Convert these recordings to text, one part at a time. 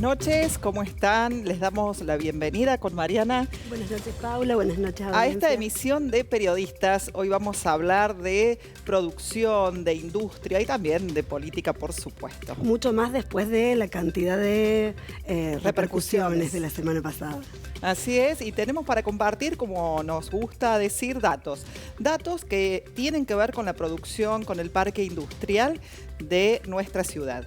noches, ¿cómo están? Les damos la bienvenida con Mariana Buenas noches, Paula. Buenas noches, a esta audiencia. emisión de Periodistas. Hoy vamos a hablar de producción, de industria y también de política, por supuesto. Mucho más después de la cantidad de repercusiones de la semana pasada. Así es, y tenemos para compartir, como nos gusta decir, datos. Datos que tienen que ver con la producción, con el parque industrial de nuestra ciudad.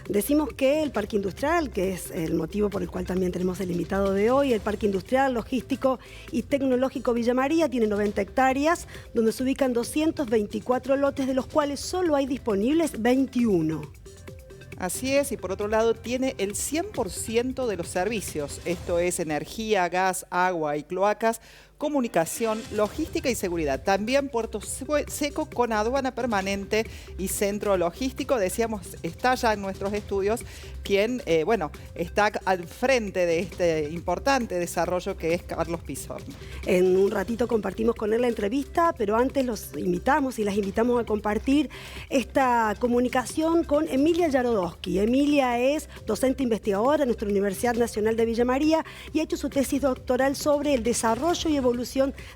Decimos que el parque industrial, que es el motivo por el cual también tenemos el invitado de hoy, el parque industrial, logístico y tecnológico Villa María, tiene 90 hectáreas, donde se ubican 224 lotes, de los cuales solo hay disponibles 21. Así es, y por otro lado tiene el 100% de los servicios, esto es energía, gas, agua y cloacas, comunicación, logística y seguridad. También Puerto Seco con aduana permanente y centro logístico. Decíamos, está ya en nuestros estudios quien, está al frente de este importante desarrollo que es Carlos Pizorno. En un ratito compartimos con él la entrevista, pero antes los invitamos y las invitamos a compartir esta comunicación con Emilia Yarodowski. Emilia es docente investigadora en nuestra Universidad Nacional de Villa María y ha hecho su tesis doctoral sobre el desarrollo y evolución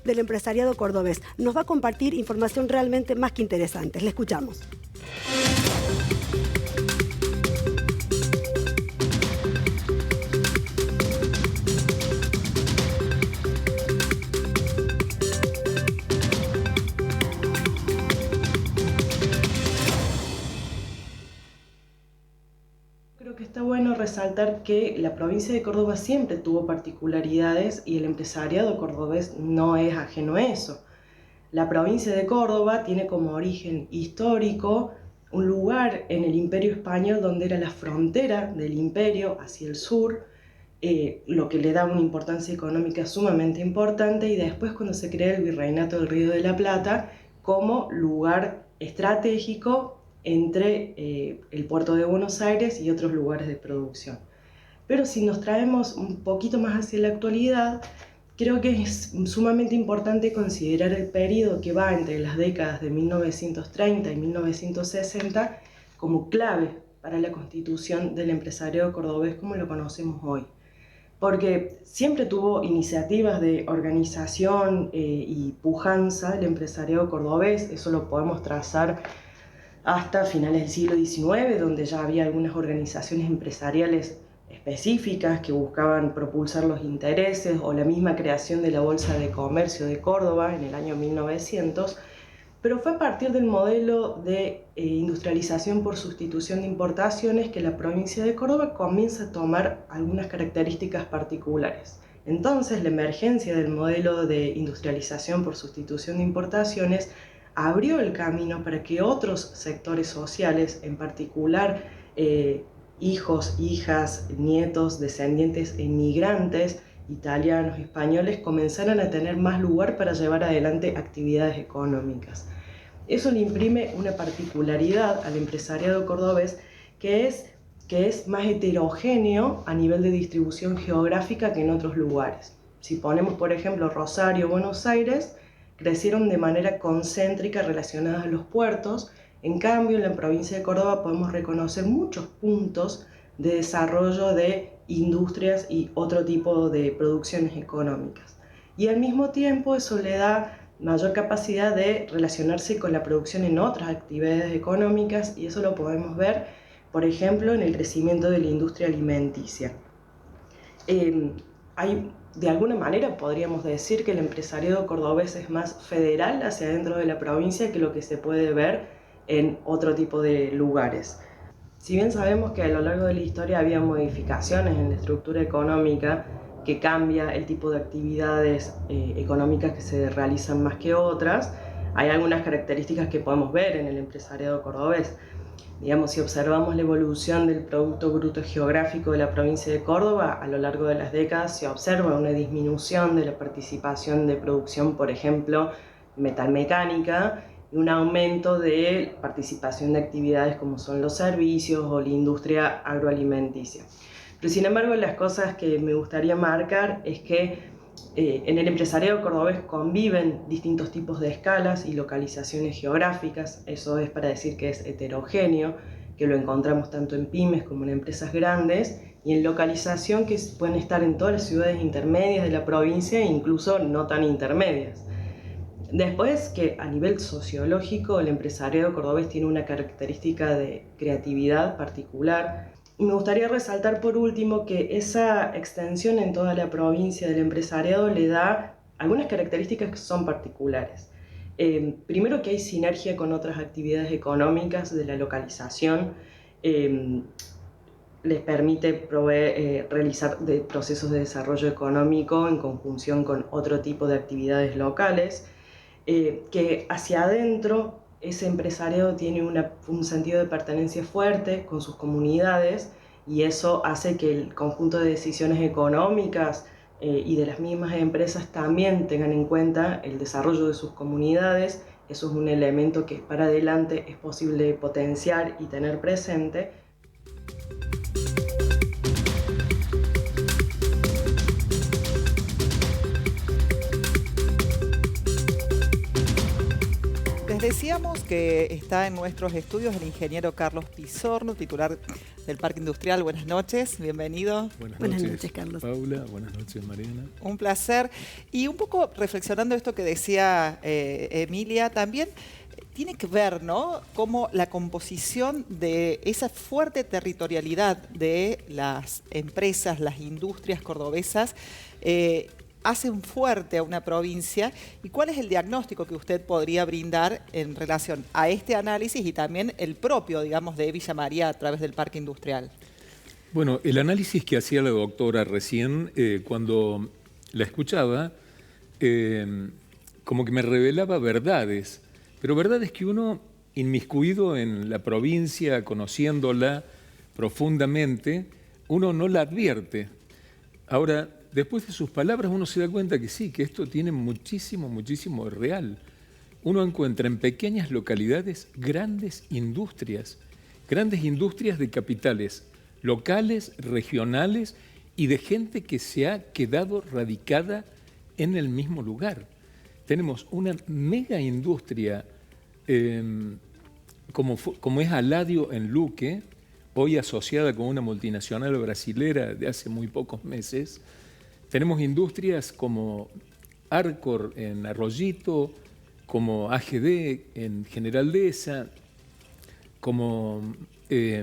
del empresariado cordobés. Nos va a compartir información realmente más que interesante. Le escuchamos. Creo que está bueno resaltar que la provincia de Córdoba siempre tuvo particularidades y el empresariado cordobés no es ajeno a eso. La provincia de Córdoba tiene como origen histórico un lugar en el Imperio Español donde era la frontera del imperio hacia el sur, lo que le da una importancia económica sumamente importante, y después cuando se crea el Virreinato del Río de la Plata como lugar estratégico entre el puerto de Buenos Aires y otros lugares de producción. Pero si nos traemos un poquito más hacia la actualidad, creo que es sumamente importante considerar el periodo que va entre las décadas de 1930 y 1960 como clave para la constitución del empresariado cordobés como lo conocemos hoy. Porque siempre tuvo iniciativas de organización y pujanza el empresariado cordobés, eso lo podemos trazar hasta finales del siglo XIX, donde ya había algunas organizaciones empresariales específicas que buscaban propulsar los intereses, o la misma creación de la Bolsa de Comercio de Córdoba en el año 1900, pero fue a partir del modelo de industrialización por sustitución de importaciones que la provincia de Córdoba comienza a tomar algunas características particulares. Entonces, la emergencia del modelo de industrialización por sustitución de importaciones abrió el camino para que otros sectores sociales, en particular hijos, hijas, nietos, descendientes e inmigrantes, italianos, españoles, comenzaran a tener más lugar para llevar adelante actividades económicas. Eso le imprime una particularidad al empresariado cordobés que es más heterogéneo a nivel de distribución geográfica que en otros lugares. Si ponemos, por ejemplo, Rosario, Buenos Aires, crecieron de manera concéntrica relacionadas a los puertos. En cambio, en la provincia de Córdoba podemos reconocer muchos puntos de desarrollo de industrias y otro tipo de producciones económicas. Y al mismo tiempo eso le da mayor capacidad de relacionarse con la producción en otras actividades económicas, y eso lo podemos ver, por ejemplo, en el crecimiento de la industria alimenticia. De alguna manera podríamos decir que el empresariado cordobés es más federal hacia dentro de la provincia que lo que se puede ver en otro tipo de lugares. Si bien sabemos que a lo largo de la historia había modificaciones en la estructura económica que cambia el tipo de actividades económicas que se realizan más que otras, hay algunas características que podemos ver en el empresariado cordobés. Digamos, si observamos la evolución del Producto Bruto Geográfico de la provincia de Córdoba, a lo largo de las décadas se observa una disminución de la participación de producción, por ejemplo, metalmecánica, y un aumento de participación de actividades como son los servicios o la industria agroalimenticia. Pero sin embargo, las cosas que me gustaría marcar es que en el empresariado cordobés conviven distintos tipos de escalas y localizaciones geográficas. Eso es para decir que es heterogéneo. que lo encontramos tanto en pymes como en empresas grandes, y en localización que pueden estar en todas las ciudades intermedias de la provincia e incluso no tan intermedias. Después, que a nivel sociológico el empresariado cordobés tiene una característica de creatividad particular. Y me gustaría resaltar por último que esa extensión en toda la provincia del empresariado le da algunas características que son particulares. Primero, que hay sinergia con otras actividades económicas de la localización. Les permite realizar procesos de desarrollo económico en conjunción con otro tipo de actividades locales. Que hacia adentro ese empresariado tiene un sentido de pertenencia fuerte con sus comunidades, y eso hace que el conjunto de decisiones económicas y de las mismas empresas también tengan en cuenta el desarrollo de sus comunidades. Eso es un elemento que para adelante es posible potenciar y tener presente. Decíamos que está en nuestros estudios el ingeniero Carlos Pizorno, titular del Parque Industrial. Buenas noches, bienvenido. Buenas noches, Carlos. Paula, buenas noches, Mariana. Un placer. Y un poco reflexionando esto que decía Emilia, también tiene que ver, ¿no?, cómo la composición de esa fuerte territorialidad de las empresas, las industrias cordobesas, hacen fuerte a una provincia. ¿Y cuál es el diagnóstico que usted podría brindar en relación a este análisis y también el propio, digamos, de Villa María a través del Parque Industrial? Bueno, el análisis que hacía la doctora recién, cuando la escuchaba, como que me revelaba verdades, pero verdades que uno, inmiscuido en la provincia, conociéndola profundamente, uno no la advierte. Ahora, después de sus palabras uno se da cuenta que sí, que esto tiene muchísimo, muchísimo de real. Uno encuentra en pequeñas localidades grandes industrias de capitales locales, regionales y de gente que se ha quedado radicada en el mismo lugar. Tenemos una mega industria como es Aladio en Luque, hoy asociada con una multinacional brasilera de hace muy pocos meses. Tenemos industrias como Arcor en Arroyito, como AGD en General Dehesa, como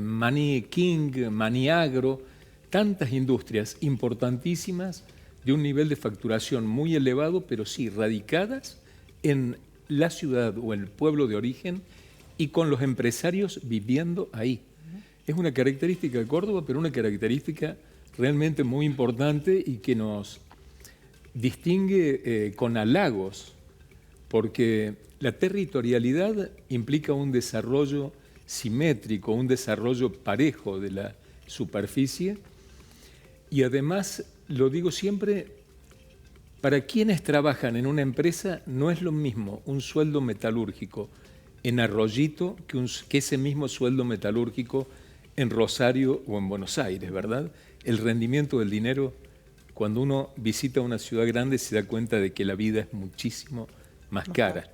Maní King, Maní Agro, tantas industrias importantísimas de un nivel de facturación muy elevado, pero sí radicadas en la ciudad o en el pueblo de origen y con los empresarios viviendo ahí. Es una característica de Córdoba, pero una característica realmente muy importante y que nos distingue con halagos, porque la territorialidad implica un desarrollo simétrico, un desarrollo parejo de la superficie, y además, lo digo siempre, para quienes trabajan en una empresa no es lo mismo un sueldo metalúrgico en Arroyito que ese mismo sueldo metalúrgico en Rosario o en Buenos Aires, ¿verdad? El rendimiento del dinero, cuando uno visita una ciudad grande, se da cuenta de que la vida es muchísimo más cara.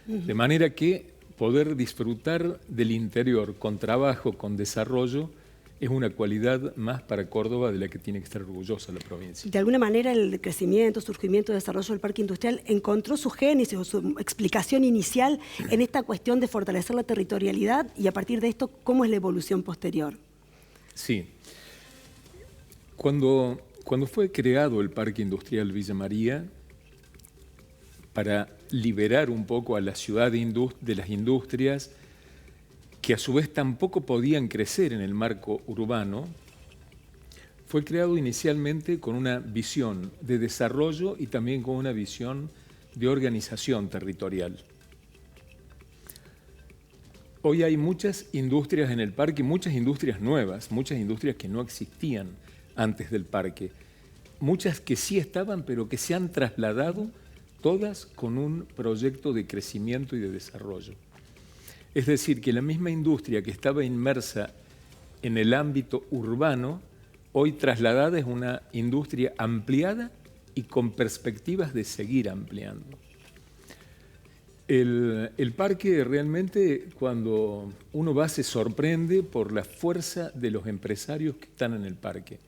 De manera que poder disfrutar del interior con trabajo, con desarrollo, es una cualidad más para Córdoba de la que tiene que estar orgullosa la provincia. De alguna manera el crecimiento, surgimiento y desarrollo del parque industrial encontró su génesis o su explicación inicial en esta cuestión de fortalecer la territorialidad, y a partir de esto, ¿cómo es la evolución posterior? Sí. Cuando fue creado el Parque Industrial Villa María, para liberar un poco a la ciudad de las industrias, que a su vez tampoco podían crecer en el marco urbano, fue creado inicialmente con una visión de desarrollo y también con una visión de organización territorial. Hoy hay muchas industrias en el parque, muchas industrias nuevas, muchas industrias que no existían antes del parque, muchas que sí estaban, pero que se han trasladado todas con un proyecto de crecimiento y de desarrollo. Es decir, que la misma industria que estaba inmersa en el ámbito urbano, hoy trasladada es una industria ampliada y con perspectivas de seguir ampliando. El parque realmente, cuando uno va, se sorprende por la fuerza de los empresarios que están en el parque.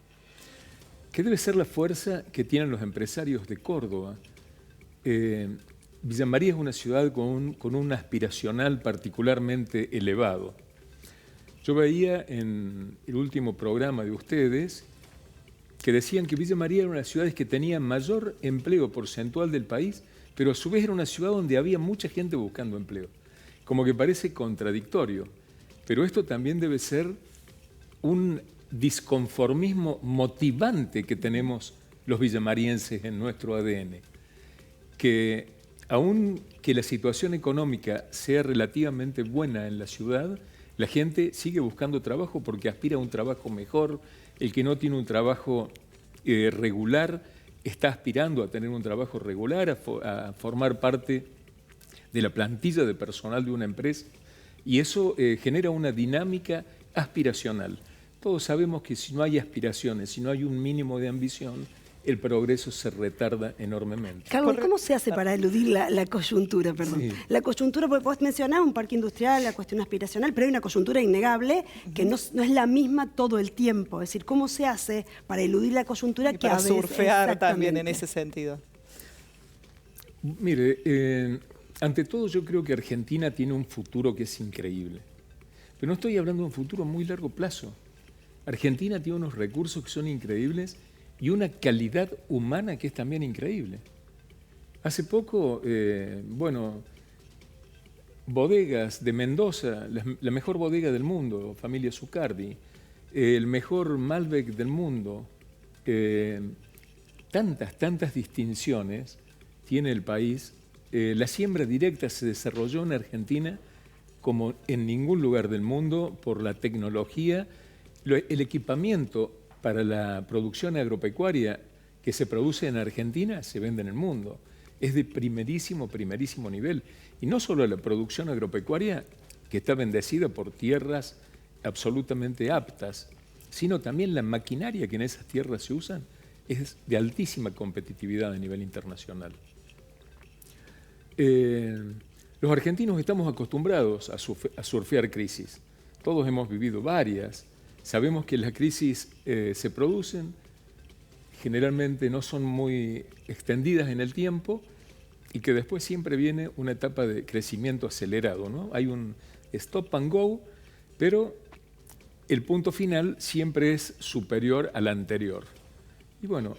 ¿Qué debe ser la fuerza que tienen los empresarios de Córdoba? Villa María es una ciudad con un aspiracional particularmente elevado. Yo veía en el último programa de ustedes que decían que Villa María era una de las ciudades que tenía mayor empleo porcentual del país, pero a su vez era una ciudad donde había mucha gente buscando empleo. Como que parece contradictorio, pero esto también debe ser un disconformismo motivante que tenemos los villamarienses en nuestro ADN, que aun que la situación económica sea relativamente buena en la ciudad, la gente sigue buscando trabajo porque aspira a un trabajo mejor. El que no tiene un trabajo regular está aspirando a tener un trabajo regular, a formar parte de la plantilla de personal de una empresa, y eso genera una dinámica aspiracional. Todos sabemos que si no hay aspiraciones, si no hay un mínimo de ambición, el progreso se retarda enormemente. Carlos, ¿cómo se hace para eludir la coyuntura? Perdón. Sí. La coyuntura, porque vos mencionás un parque industrial, la cuestión aspiracional, pero hay una coyuntura innegable que no es la misma todo el tiempo. Es decir, ¿cómo se hace para eludir la coyuntura? Y que para surfear también en ese sentido. Mire, ante todo yo creo que Argentina tiene un futuro que es increíble. Pero no estoy hablando de un futuro a muy largo plazo. Argentina tiene unos recursos que son increíbles y una calidad humana que es también increíble. Hace poco, bodegas de Mendoza, la mejor bodega del mundo, familia Zucardi, el mejor Malbec del mundo, tantas distinciones tiene el país. La siembra directa se desarrolló en Argentina como en ningún lugar del mundo por la tecnología, el equipamiento para la producción agropecuaria que se produce en Argentina se vende en el mundo. Es de primerísimo nivel. Y no solo la producción agropecuaria, que está bendecida por tierras absolutamente aptas, sino también la maquinaria que en esas tierras se usan es de altísima competitividad a nivel internacional. Los argentinos estamos acostumbrados a surfear crisis. Todos hemos vivido varias. Sabemos que las crisis se producen, generalmente no son muy extendidas en el tiempo y que después siempre viene una etapa de crecimiento acelerado, ¿no? Hay un stop and go, pero el punto final siempre es superior al anterior. Y bueno,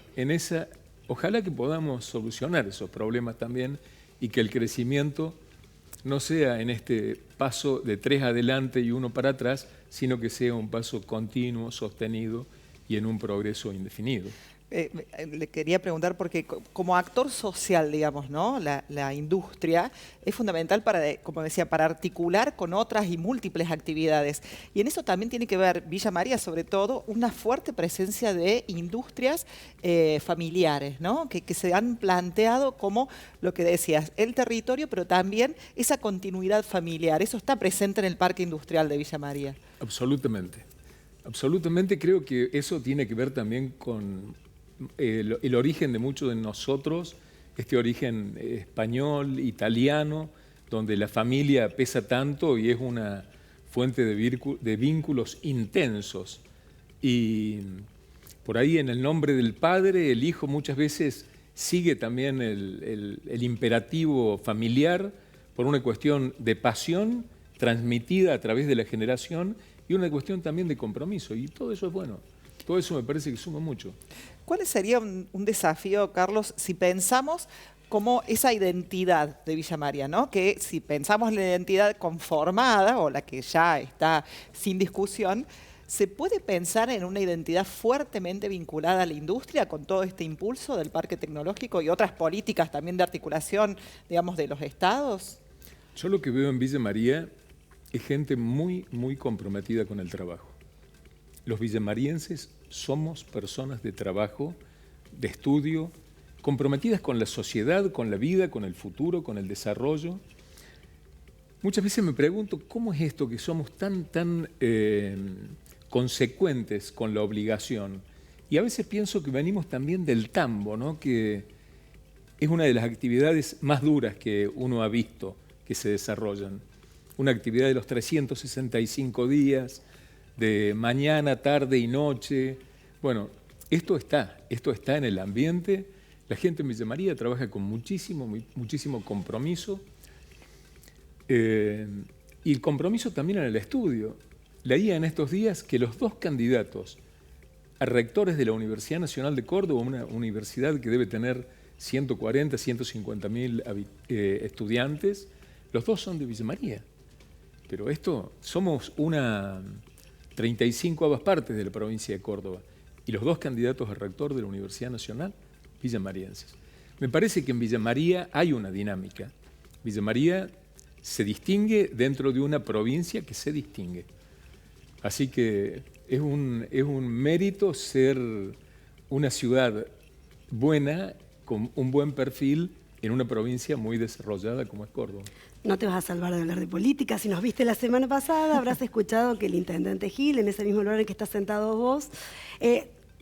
ojalá que podamos solucionar esos problemas también y que el crecimiento no sea en este paso de 3 adelante y 1 para atrás, sino que sea un paso continuo, sostenido y en un progreso indefinido. Le quería preguntar, porque como actor social, digamos, ¿no? La industria es fundamental para, como decía, para articular con otras y múltiples actividades. Y en eso también tiene que ver Villa María, sobre todo, una fuerte presencia de industrias familiares, ¿no? Que se han planteado como lo que decías, el territorio, pero también esa continuidad familiar. Eso está presente en el Parque Industrial de Villa María. Absolutamente. Absolutamente, creo que eso tiene que ver también con el origen de muchos de nosotros, este origen español, italiano, donde la familia pesa tanto y es una fuente de vínculos intensos. Y por ahí en el nombre del padre, el hijo muchas veces sigue también el imperativo familiar por una cuestión de pasión transmitida a través de la generación y una cuestión también de compromiso. Y todo eso es bueno. Todo eso me parece que suma mucho. ¿Cuál sería un desafío, Carlos, si pensamos como esa identidad de Villa María, ¿no? Que si pensamos en la identidad conformada o la que ya está sin discusión, ¿se puede pensar en una identidad fuertemente vinculada a la industria con todo este impulso del parque tecnológico y otras políticas también de articulación, digamos, de los estados? Yo lo que veo en Villa María es gente muy comprometida con el trabajo. Los villamarienses somos personas de trabajo, de estudio, comprometidas con la sociedad, con la vida, con el futuro, con el desarrollo. Muchas veces me pregunto cómo es esto que somos tan consecuentes con la obligación. Y a veces pienso que venimos también del tambo, ¿no? Que es una de las actividades más duras que uno ha visto que se desarrollan. Una actividad de los 365 días, de mañana, tarde y noche. Bueno, esto está en el ambiente. La gente en Villa María trabaja con muchísimo compromiso. Y el compromiso también en el estudio. Leía en estos días que los 2 candidatos a rectores de la Universidad Nacional de Córdoba, una universidad que debe tener 140, 150 mil estudiantes, los 2 son de Villa María. Pero somos una 35ª parte de la provincia de Córdoba. Y los 2 candidatos a rector de la Universidad Nacional, villamarienses. Me parece que en Villa María hay una dinámica. Villa María se distingue dentro de una provincia que se distingue. Así que es un mérito ser una ciudad buena, con un buen perfil, en una provincia muy desarrollada como es Córdoba. No te vas a salvar de hablar de política. Si nos viste la semana pasada, habrás escuchado que el intendente Gil, en ese mismo lugar en que estás sentado vos,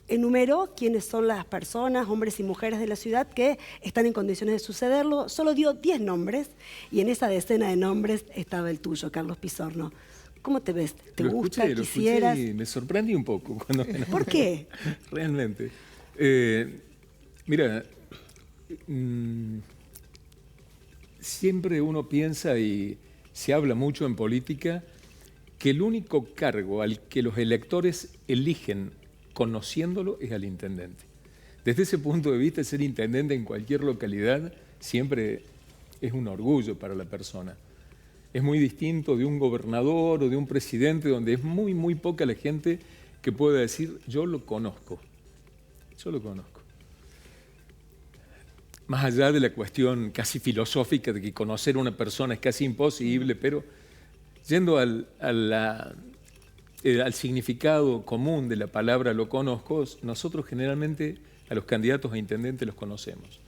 enumeró quiénes son las personas, hombres y mujeres de la ciudad que están en condiciones de sucederlo. Solo dio 10 nombres y en esa decena de nombres estaba el tuyo, Carlos Pizorno. ¿Cómo te ves? ¿Te gusta? ¿Quisieras? Lo escuché y me sorprendí un poco. ¿Por qué? Realmente. Mira, siempre uno piensa y se habla mucho en política que el único cargo al que los electores eligen conociéndolo es al intendente. Desde ese punto de vista, ser intendente en cualquier localidad siempre es un orgullo para la persona. Es muy distinto de un gobernador o de un presidente, donde es muy poca la gente que pueda decir, yo lo conozco. Yo lo conozco. Más allá de la cuestión casi filosófica de que conocer a una persona es casi imposible, pero yendo al significado común de la palabra lo conozco, nosotros generalmente a los candidatos a intendente los conocemos.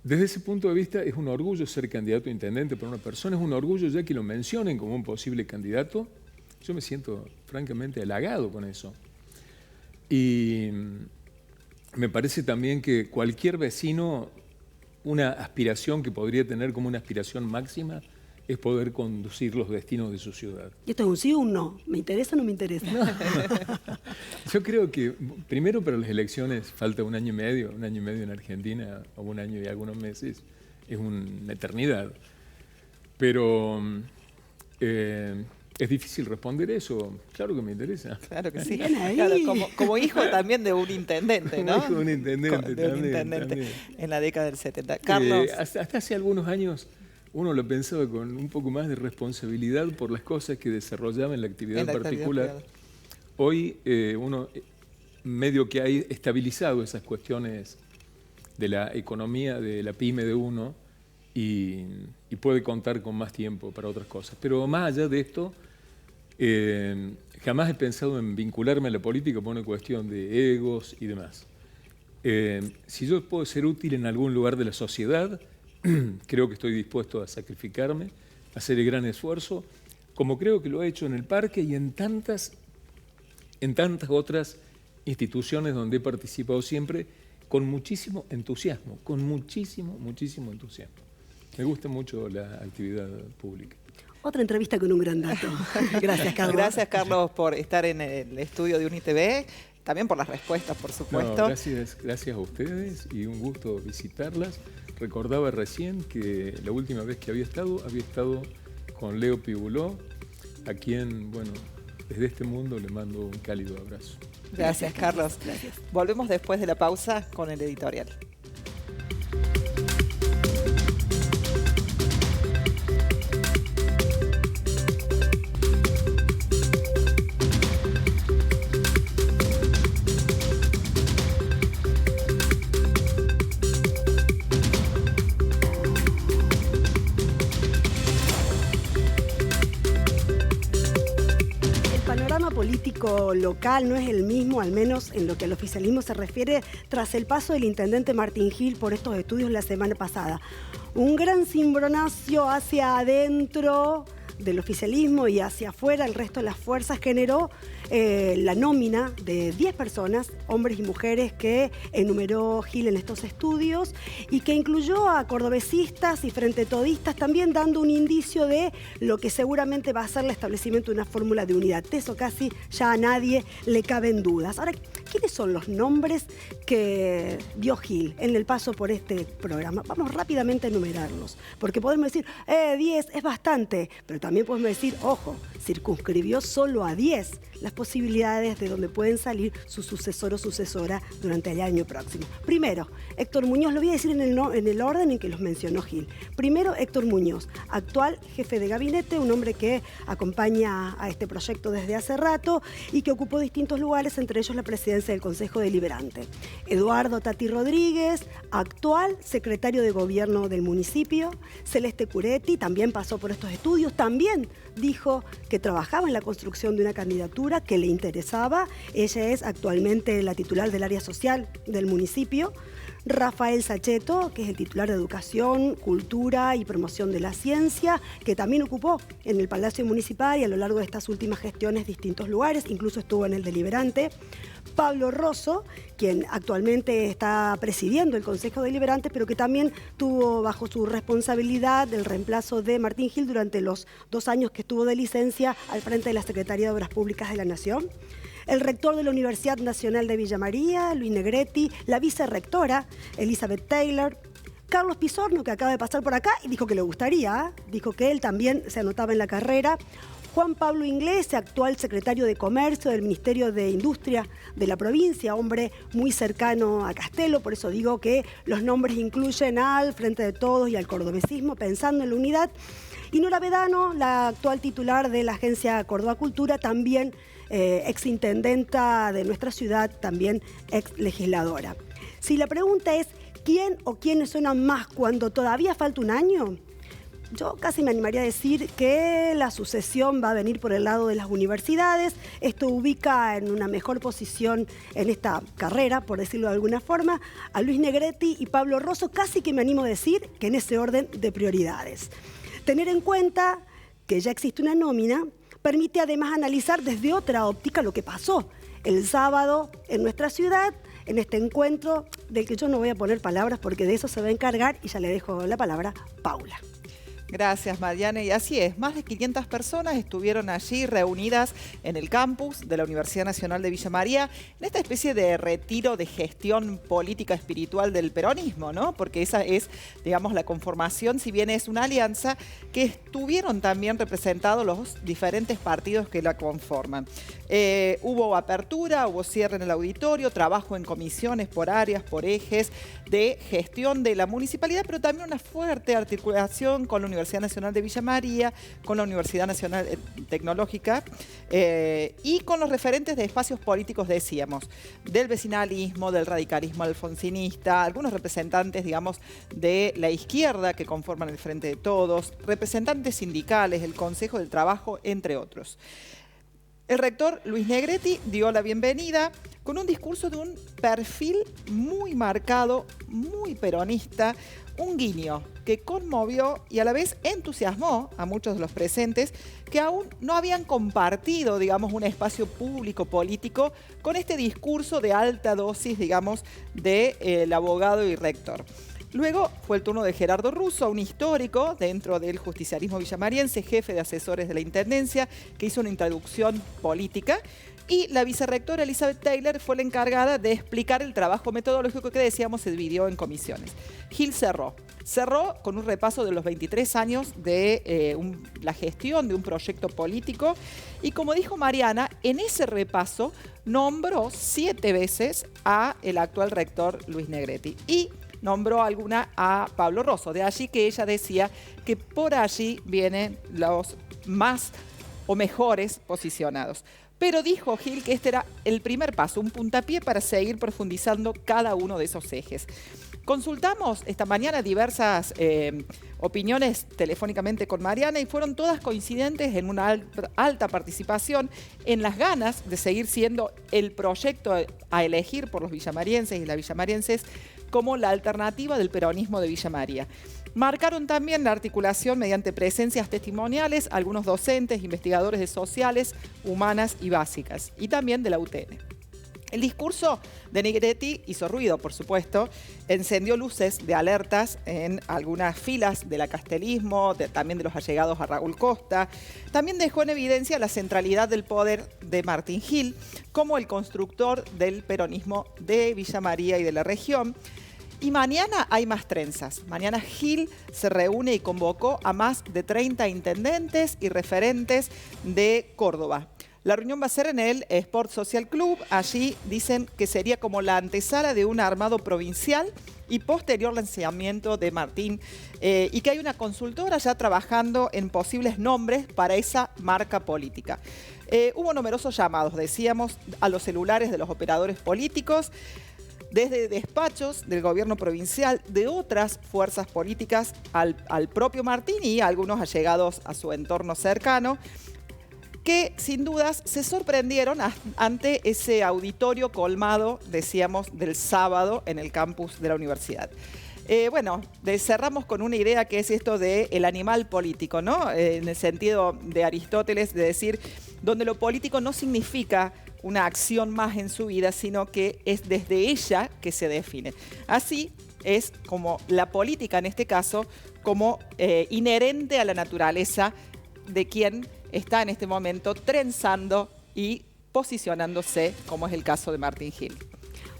Desde ese punto de vista es un orgullo ser candidato a intendente para una persona, es un orgullo ya que lo mencionen como un posible candidato. Yo me siento francamente halagado con eso. Y me parece también que cualquier vecino, una aspiración que podría tener como una aspiración máxima, es poder conducir los destinos de su ciudad. ¿Y esto es un sí o un no? ¿Me interesa o no me interesa? No. Yo creo que, primero, para las elecciones falta un año y medio en Argentina, o 1 año y algunos meses, es una eternidad. Pero es difícil responder eso. Claro que me interesa. Claro que sí. Claro, como hijo también de un intendente, ¿no? Como hijo de un intendente también. En la década del 70. Carlos. Hasta hace algunos años uno lo pensaba con un poco más de responsabilidad por las cosas que desarrollaba en la actividad particular. Hoy uno medio que ha estabilizado esas cuestiones de la economía, de la pyme de uno, y puede contar con más tiempo para otras cosas. Pero más allá de esto, jamás he pensado en vincularme a la política por una cuestión de egos y demás. Si yo puedo ser útil en algún lugar de la sociedad, creo que estoy dispuesto a sacrificarme, a hacer el gran esfuerzo, como creo que lo he hecho en el parque y en tantas otras instituciones donde he participado siempre con muchísimo entusiasmo, con muchísimo entusiasmo. Me gusta mucho la actividad pública. Otra entrevista con un gran dato. Gracias, Carlos. Gracias, Carlos, por estar en el estudio de UniTV, también por las respuestas, por supuesto. No, gracias a ustedes y un gusto visitarlas. Recordaba recién que la última vez que había estado con Leo Pibuló, a quien, bueno, desde este mundo le mando un cálido abrazo. Gracias, Carlos. Gracias. Volvemos después de la pausa con el editorial. Político local no es el mismo, al menos en lo que al oficialismo se refiere, tras el paso del intendente Martín Gil por estos estudios la semana pasada. Un gran cimbronacio hacia adentro del oficialismo y hacia afuera, el resto de las fuerzas, generó la nómina de 10 personas, hombres y mujeres, que enumeró Gil en estos estudios y que incluyó a cordobesistas y frente-todistas, también dando un indicio de lo que seguramente va a ser el establecimiento de una fórmula de unidad. De eso casi ya a nadie le caben dudas. Ahora, ¿quiénes son los nombres que dio Gil en el paso por este programa? Vamos rápidamente a enumerarlos, porque podemos decir, 10 es bastante, pero también podemos decir, ojo, circunscribió solo a 10 las posibilidades de donde pueden salir su sucesor o sucesora durante el año próximo. Primero, Héctor Muñoz, lo voy a decir en el orden en que los mencionó Gil. Primero, Héctor Muñoz, actual jefe de gabinete, un hombre que acompaña a este proyecto desde hace rato y que ocupó distintos lugares, entre ellos la presidencia del Consejo Deliberante. Eduardo Tati Rodríguez, actual secretario de Gobierno del municipio. Celeste Curetti también pasó por estos estudios, también dijo que trabajaba en la construcción de una candidatura que le interesaba. Ella es actualmente la titular del área social del municipio. Rafael Sachetto, que es el titular de Educación, Cultura y Promoción de la Ciencia, que también ocupó en el Palacio Municipal y a lo largo de estas últimas gestiones distintos lugares, incluso estuvo en el Deliberante. Pablo Rosso, quien actualmente está presidiendo el Consejo Deliberante, pero que también tuvo bajo su responsabilidad el reemplazo de Martín Gil durante los 2 años que estuvo de licencia al frente de la Secretaría de Obras Públicas de la Nación. El rector de la Universidad Nacional de Villa María, Luis Negretti, la vicerrectora, Elizabeth Taylor, Carlos Pizorno, que acaba de pasar por acá y dijo que le gustaría, dijo que él también se anotaba en la carrera. Juan Pablo Inglés, actual secretario de Comercio del Ministerio de Industria de la provincia, hombre muy cercano a Castelo, por eso digo que los nombres incluyen al Frente de Todos y al cordobesismo, pensando en la unidad. Y Nora Vedano, la actual titular de la Agencia Córdoba Cultura, también exintendenta de nuestra ciudad, también ex legisladora. Si la pregunta es ¿quién o quiénes suenan más cuando todavía falta un año? Yo casi me animaría a decir que la sucesión va a venir por el lado de las universidades. Esto ubica en una mejor posición en esta carrera, por decirlo de alguna forma, a Luis Negretti y Pablo Rosso, casi que me animo a decir que en ese orden de prioridades. Tener en cuenta que ya existe una nómina permite además analizar desde otra óptica lo que pasó el sábado en nuestra ciudad, en este encuentro del que yo no voy a poner palabras porque de eso se va a encargar y ya le dejo la palabra a Paula. Gracias, Mariana. Y así es, más de 500 personas estuvieron allí reunidas en el campus de la Universidad Nacional de Villa María, en esta especie de retiro de gestión política espiritual del peronismo, ¿no? Porque esa es, digamos, la conformación, si bien es una alianza, que estuvieron también representados los diferentes partidos que la conforman. Hubo apertura, hubo cierre en el auditorio, trabajo en comisiones por áreas, por ejes de gestión de la municipalidad, pero también una fuerte articulación con la Universidad Nacional de Villa María, con la Universidad Nacional Tecnológica y con los referentes de espacios políticos, decíamos, del vecinalismo, del radicalismo alfonsinista, algunos representantes, digamos, de la izquierda que conforman el Frente de Todos, representantes sindicales, el Consejo del Trabajo, entre otros. El rector Luis Negretti dio la bienvenida con un discurso de un perfil muy marcado, muy peronista, un guiño que conmovió y a la vez entusiasmó a muchos de los presentes que aún no habían compartido, digamos, un espacio público político con este discurso de alta dosis, digamos, del abogado y rector. Luego fue el turno de Gerardo Russo, un histórico dentro del justicialismo villamariense, jefe de asesores de la Intendencia, que hizo una introducción política. Y la vicerrectora Elizabeth Taylor fue la encargada de explicar el trabajo metodológico que decíamos se dividió en comisiones. Gil cerró con un repaso de los 23 años de la gestión de un proyecto político y, como dijo Mariana, en ese repaso nombró 7 veces a el actual rector Luis Negretti y nombró alguna a Pablo Rosso. De allí que ella decía que por allí vienen los más o mejores posicionados. Pero dijo Gil que este era el primer paso, un puntapié para seguir profundizando cada uno de esos ejes. Consultamos esta mañana diversas opiniones telefónicamente con Mariana y fueron todas coincidentes en una alta participación, en las ganas de seguir siendo el proyecto a elegir por los villamarienses y las villamarienses como la alternativa del peronismo de Villa María. Marcaron también la articulación mediante presencias testimoniales, algunos docentes, investigadores de sociales, humanas y básicas, y también de la UTN. El discurso de Negretti hizo ruido, por supuesto, encendió luces de alertas en algunas filas del acastelismo, también de los allegados a Raúl Costa. También dejó en evidencia la centralidad del poder de Martín Gil como el constructor del peronismo de Villa María y de la región. Y mañana hay más trenzas. Mañana Gil se reúne y convocó a más de 30 intendentes y referentes de Córdoba. La reunión va a ser en el Sport Social Club. Allí dicen que sería como la antesala de un armado provincial y posterior lanzamiento de Martín, y que hay una consultora ya trabajando en posibles nombres para esa marca política. Hubo numerosos llamados, decíamos, a los celulares de los operadores políticos, desde despachos del gobierno provincial, de otras fuerzas políticas, al propio Martín y a algunos allegados a su entorno cercano, que sin dudas se sorprendieron ante ese auditorio colmado, decíamos, del sábado en el campus de la universidad. Bueno, cerramos con una idea que es esto del animal político, ¿no? En el sentido de Aristóteles, de decir, donde lo político no significa una acción más en su vida, sino que es desde ella que se define. Así es como la política, en este caso, como inherente a la naturaleza de quien está en este momento trenzando y posicionándose, como es el caso de Martín Gil.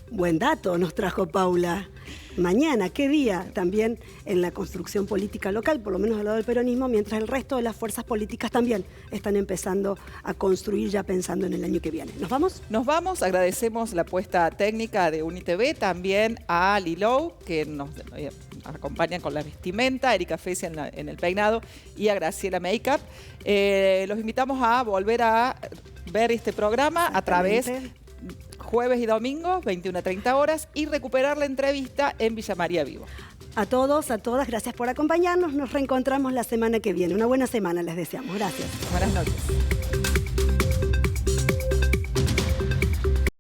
Buen dato nos trajo Paula. Mañana, ¿qué día? También en la construcción política local, por lo menos del lado del peronismo, mientras el resto de las fuerzas políticas también están empezando a construir ya pensando en el año que viene. ¿Nos vamos? Nos vamos, agradecemos la puesta técnica de UniTV, también a Lilou, que nos acompañan con la vestimenta, a Erika Fecia en el peinado y a Graciela Makeup. Los invitamos a volver a ver este programa a través jueves y domingos, 21 a 30 horas, y recuperar la entrevista en Villa María Vivo. A todos, a todas, gracias por acompañarnos. Nos reencontramos la semana que viene. Una buena semana les deseamos. Gracias. Buenas noches.